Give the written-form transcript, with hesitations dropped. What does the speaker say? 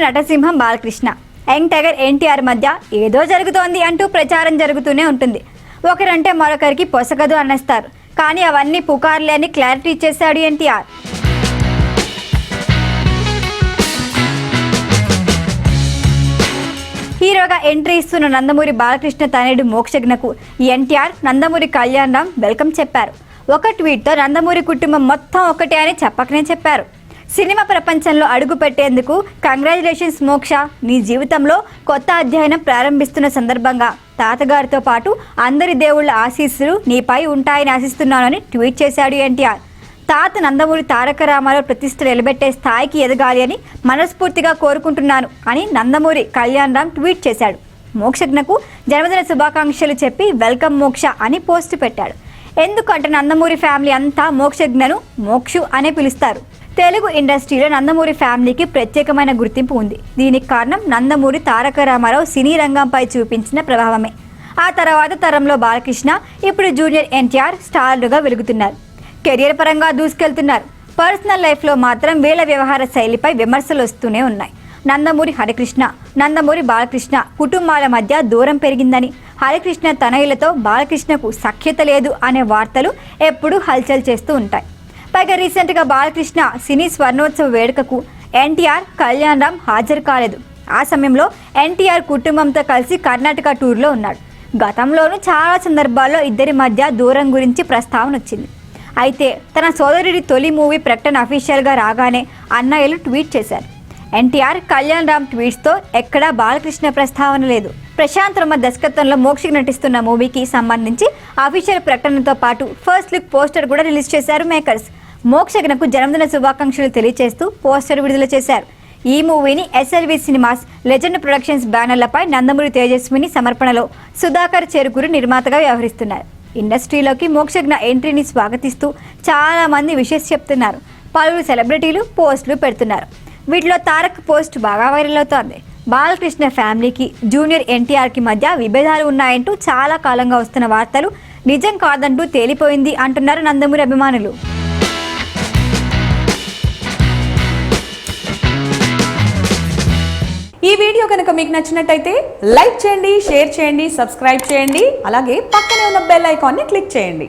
నటసింహం Balakrishna, young tiger NTR మధ్య ఏదో జరుగుతోంది అంటూ ప్రచారం జరుగుతూనే ఉంటుంది. ఒకరంటే మరొకరికి పొసగదు అనేస్తారు. కానీ అవన్నీ పుకార్లే అని క్లారిటీ ఇచ్చేశాడు ఎన్టీఆర్. హీరోగా ఎంట్రీ ఇస్తున్న నందమూరి బాలకృష్ణ తనయుడు మోక్షజ్ఞకు ఎన్టీఆర్, నందమూరి కళ్యాణ్ రామ్ వెల్కమ్ చెప్పారు. ఒక ట్వీట్తో నందమూరి కుటుంబం మొత్తం ఒకటే అని చెప్పకనే చెప్పారు. సినిమా ప్రపంచంలో అడుగు పెట్టేందుకు కంగ్రాచులేషన్స్ మోక్ష, నీ జీవితంలో కొత్త అధ్యాయం ప్రారంభిస్తున్న సందర్భంగా తాతగారితో పాటు అందరి దేవుళ్ల ఆశీస్సులు నీపై ఉంటాయని ఆశిస్తున్నానని ట్వీట్ చేశాడు ఎన్టీఆర్. తాత నందమూరి తారక రామారావు ప్రతిష్టలు నిలబెట్టే స్థాయికి ఎదగాలి అని మనస్ఫూర్తిగా కోరుకుంటున్నాను అని నందమూరి కళ్యాణ్ రామ్ ట్వీట్ చేశాడు. మోక్షజ్ఞకు జన్మదిన శుభాకాంక్షలు చెప్పి వెల్కమ్ మోక్ష అని పోస్ట్ పెట్టాడు. ఎందుకంటే నందమూరి ఫ్యామిలీ అంతా మోక్షజ్ఞను మోక్షు అనే పిలుస్తారు. తెలుగు ఇండస్ట్రీలో నందమూరి ఫ్యామిలీకి ప్రత్యేకమైన గుర్తింపు ఉంది. దీనికి కారణం నందమూరి తారక రామారావు సినీ రంగంపై చూపించిన ప్రభావమే. ఆ తర్వాత తరంలో బాలకృష్ణ, ఇప్పుడు జూనియర్ ఎన్టీఆర్ స్టార్లుగా వెలుగుతున్నారు. కెరియర్ పరంగా దూసుకెళ్తున్నారు. పర్సనల్ లైఫ్లో మాత్రం వీళ్ళ వ్యవహార శైలిపై విమర్శలు వస్తూనే ఉన్నాయి. నందమూరి హరికృష్ణ, నందమూరి బాలకృష్ణ కుటుంబాల మధ్య దూరం పెరిగిందని, హరికృష్ణ తనయులతో బాలకృష్ణకు సఖ్యత లేదు అనే వార్తలు ఎప్పుడూ హల్చల్ చేస్తూ ఉంటాయి. పైగా రీసెంట్గా బాలకృష్ణ సినీ స్వర్ణోత్సవ వేడుకకు ఎన్టీఆర్, కళ్యాణ్ రామ్ హాజరు కాలేదు. ఆ సమయంలో ఎన్టీఆర్ కుటుంబంతో కలిసి కర్ణాటక టూర్లో ఉన్నాడు. గతంలోనూ చాలా సందర్భాల్లో ఇద్దరి మధ్య దూరం గురించి ప్రస్తావన వచ్చింది. అయితే తన సోదరుడి తొలి మూవీ ప్రకటన అఫీషియల్గా రాగానే అన్నయ్యలు ట్వీట్ చేశారు. ఎన్టీఆర్, కళ్యాణ్ రామ్ ట్వీట్స్తో ఎక్కడా బాలకృష్ణ ప్రస్తావన లేదు. ప్రశాంత్ వర్మ దర్శకత్వంలో మోక్షకి నటిస్తున్న మూవీకి సంబంధించి అఫీషియల్ ప్రకటనతో పాటు ఫస్ట్ లుక్ పోస్టర్ కూడా రిలీజ్ చేశారు మేకర్స్. మోక్షజ్ఞకు జన్మదిన శుభాకాంక్షలు తెలియజేస్తూ పోస్టర్ విడుదల చేశారు. ఈ మూవీని ఎస్ఎల్వి సినిమాస్, లెజెండ్ ప్రొడక్షన్స్ బ్యానర్లపై నందమూరి తేజస్విని సమర్పణలో సుధాకర్ చెరుకూరు నిర్మాతగా వ్యవహరిస్తున్నారు. ఇండస్ట్రీలోకి మోక్షజ్ఞ ఎంట్రీని స్వాగతిస్తూ చాలా మంది విషెస్ చెప్తున్నారు. పలువురు సెలబ్రిటీలు పోస్టులు పెడుతున్నారు. వీటిలో తారక్ పోస్ట్ బాగా వైరల్ అవుతోంది. బాలకృష్ణ ఫ్యామిలీకి, జూనియర్ ఎన్టీఆర్కి మధ్య విభేదాలు ఉన్నాయంటూ చాలా కాలంగా వస్తున్న వార్తలు నిజం కాదంటూ తేలిపోయింది అంటున్నారు నందమూరి అభిమానులు. ఈ వీడియో కనుక మీకు నచ్చినట్టయితే లైక్ చేయండి, షేర్ చేయండి, సబ్స్క్రైబ్ చేయండి. అలాగే పక్కనే ఉన్న బెల్ ఐకాన్ని క్లిక్ చేయండి.